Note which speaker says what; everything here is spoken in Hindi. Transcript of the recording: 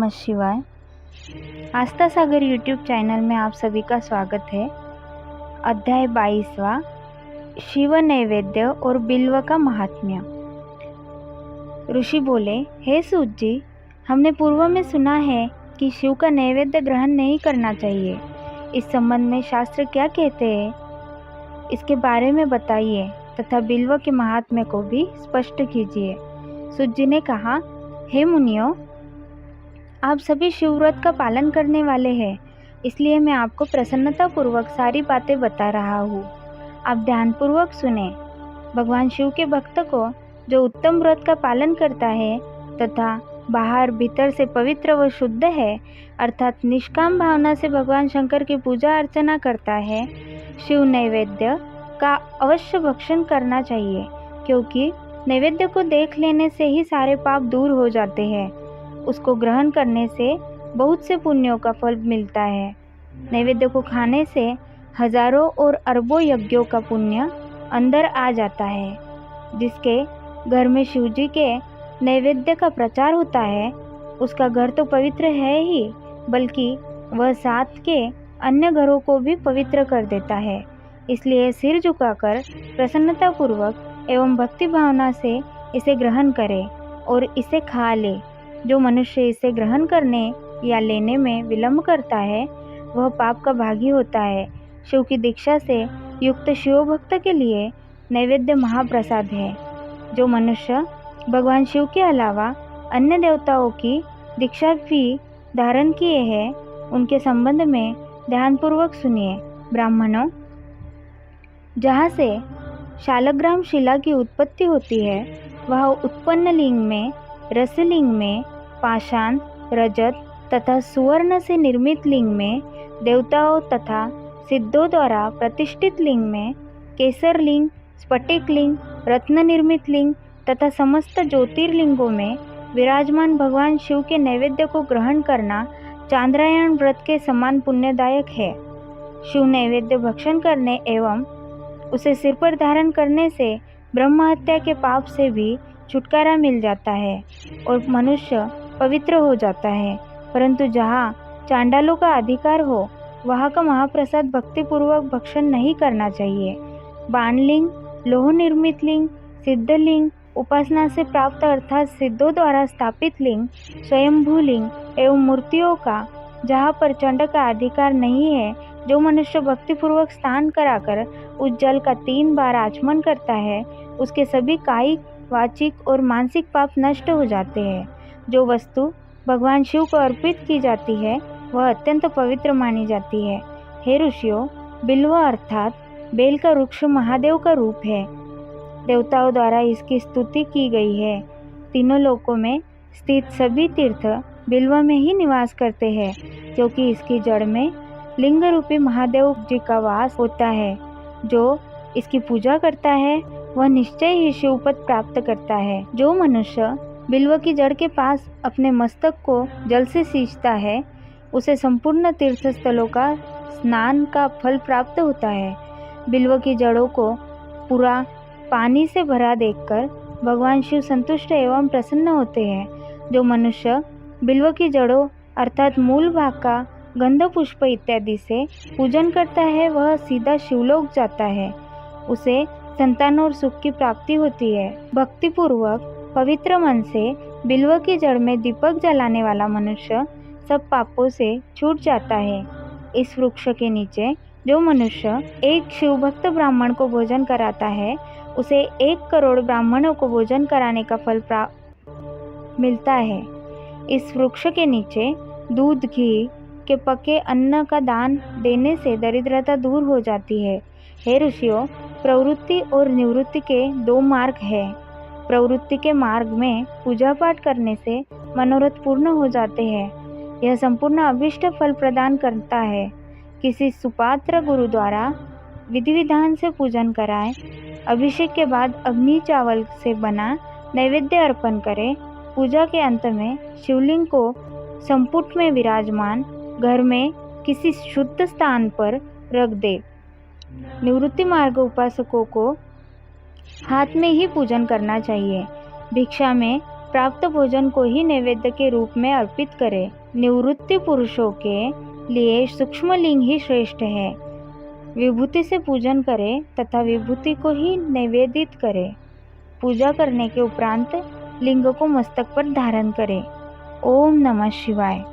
Speaker 1: नमः शिवाय। आस्था सागर यूट्यूब चैनल में आप सभी का स्वागत है। अध्याय 22वां, शिव नैवेद्य और बिल्व का महात्म्य। ऋषि बोले, हे सूत जी, हमने पूर्व में सुना है कि शिव का नैवेद्य ग्रहण नहीं करना चाहिए। इस संबंध में शास्त्र क्या कहते हैं, इसके बारे में बताइए तथा बिल्व के महात्म्य को भी स्पष्ट कीजिए। सूत जी ने कहा, हे मुनियों, आप सभी शिवव्रत का पालन करने वाले हैं, इसलिए मैं आपको प्रसन्नता पूर्वक सारी बातें बता रहा हूँ। आप ध्यानपूर्वक सुने। भगवान शिव के भक्त को जो उत्तम व्रत का पालन करता है तथा बाहर भीतर से पवित्र व शुद्ध है, अर्थात निष्काम भावना से भगवान शंकर की पूजा अर्चना करता है, शिव नैवेद्य का अवश्य भक्षण करना चाहिए, क्योंकि नैवेद्य को देख लेने से ही सारे पाप दूर हो जाते हैं। उसको ग्रहण करने से बहुत से पुण्यों का फल मिलता है। नैवेद्य को खाने से हजारों और अरबों यज्ञों का पुण्य अंदर आ जाता है। जिसके घर में शिव जी के नैवेद्य का प्रचार होता है, उसका घर तो पवित्र है ही, बल्कि वह साथ के अन्य घरों को भी पवित्र कर देता है। इसलिए सिर झुकाकर प्रसन्नतापूर्वक एवं भक्ति भावना से इसे ग्रहण करे और इसे खा ले। जो मनुष्य इसे ग्रहण करने या लेने में विलंब करता है, वह पाप का भागी होता है। शिव की दीक्षा से युक्त शिव भक्त के लिए नैवेद्य महाप्रसाद है। जो मनुष्य भगवान शिव के अलावा अन्य देवताओं की दीक्षा भी धारण किए हैं, उनके संबंध में ध्यानपूर्वक सुनिए। ब्राह्मणों, जहाँ से शालग्राम शिला की उत्पत्ति होती है, वह उत्पन्न लिंग में, रसलिंग में, पाषाण, रजत तथा सुवर्ण से निर्मित लिंग में, देवताओं तथा सिद्धों द्वारा प्रतिष्ठित लिंग में, केसर लिंग, स्फटिक लिंग, रत्न निर्मित लिंग तथा समस्त ज्योतिर्लिंगों में विराजमान भगवान शिव के नैवेद्य को ग्रहण करना चांद्रायण व्रत के समान पुण्यदायक है। शिव नैवेद्य भक्षण करने एवं उसे सिर पर धारण करने से ब्रह्म हत्या के पाप से भी छुटकारा मिल जाता है और मनुष्य पवित्र हो जाता है। परंतु जहाँ चांडालों का अधिकार हो, वहाँ का महाप्रसाद भक्तिपूर्वक भक्षण नहीं करना चाहिए। बाणलिंग, लोह निर्मित लिंग, सिद्धलिंग, उपासना से प्राप्त अर्थात सिद्धों द्वारा स्थापित लिंग, स्वयंभू लिंग एवं मूर्तियों का जहाँ पर चंड का अधिकार नहीं है, जो मनुष्य भक्तिपूर्वक स्नान कराकर उस जल का 3 बार आचमन करता है, उसके सभी कायिक, वाचिक और मानसिक पाप नष्ट हो जाते हैं। जो वस्तु भगवान शिव को अर्पित की जाती है, वह अत्यंत पवित्र मानी जाती है। हे ऋषियों, बिल्व अर्थात बेल का वृक्ष महादेव का रूप है। देवताओं द्वारा इसकी स्तुति की गई है। तीनों लोकों में स्थित सभी तीर्थ बिल्व में ही निवास करते हैं, क्योंकि इसकी जड़ में लिंग रूपी महादेव जी का वास होता है। जो इसकी पूजा करता है, वह निश्चय ही शिवपद प्राप्त करता है। जो मनुष्य बिल्व की जड़ के पास अपने मस्तक को जल से सींचता है, उसे संपूर्ण तीर्थ स्थलों का स्नान का फल प्राप्त होता है। बिल्व की जड़ों को पूरा पानी से भरा देखकर भगवान शिव संतुष्ट एवं प्रसन्न होते हैं। जो मनुष्य बिल्व की जड़ों अर्थात मूल भाग का गंध पुष्प इत्यादि से पूजन करता है, वह सीधा शिवलोक जाता है। उसे संतान और सुख की प्राप्ति होती है। भक्तिपूर्वक पवित्र मन से बिल्व की जड़ में दीपक जलाने वाला मनुष्य सब पापों से छूट जाता है। इस वृक्ष के नीचे जो मनुष्य एक शिवभक्त ब्राह्मण को भोजन कराता है, उसे 1 करोड़ ब्राह्मणों को भोजन कराने का फल प्राप्त मिलता है। इस वृक्ष के नीचे दूध, घी के पके अन्न का दान देने से दरिद्रता दूर हो जाती है। हे ऋषियों, प्रवृत्ति और निवृत्ति के 2 मार्ग हैं। प्रवृत्ति के मार्ग में पूजा पाठ करने से मनोरथ पूर्ण हो जाते हैं। यह संपूर्ण अभीष्ट फल प्रदान करता है। किसी सुपात्र गुरु द्वारा विधि विधान से पूजन कराए, अभिषेक के बाद अग्नि चावल से बना नैवेद्य अर्पण करे। पूजा के अंत में शिवलिंग को संपुट में विराजमान घर में किसी शुद्ध स्थान पर रख दे। निवृत्ति मार्ग उपासकों को हाथ में ही पूजन करना चाहिए। भिक्षा में प्राप्त भोजन को ही नैवेद्य के रूप में अर्पित करें। निवृत्ति पुरुषों के लिए सूक्ष्म लिंग ही श्रेष्ठ है। विभूति से पूजन करें तथा विभूति को ही निवेदित करें। पूजा करने के उपरांत लिंग को मस्तक पर धारण करें। ओम नमः शिवाय।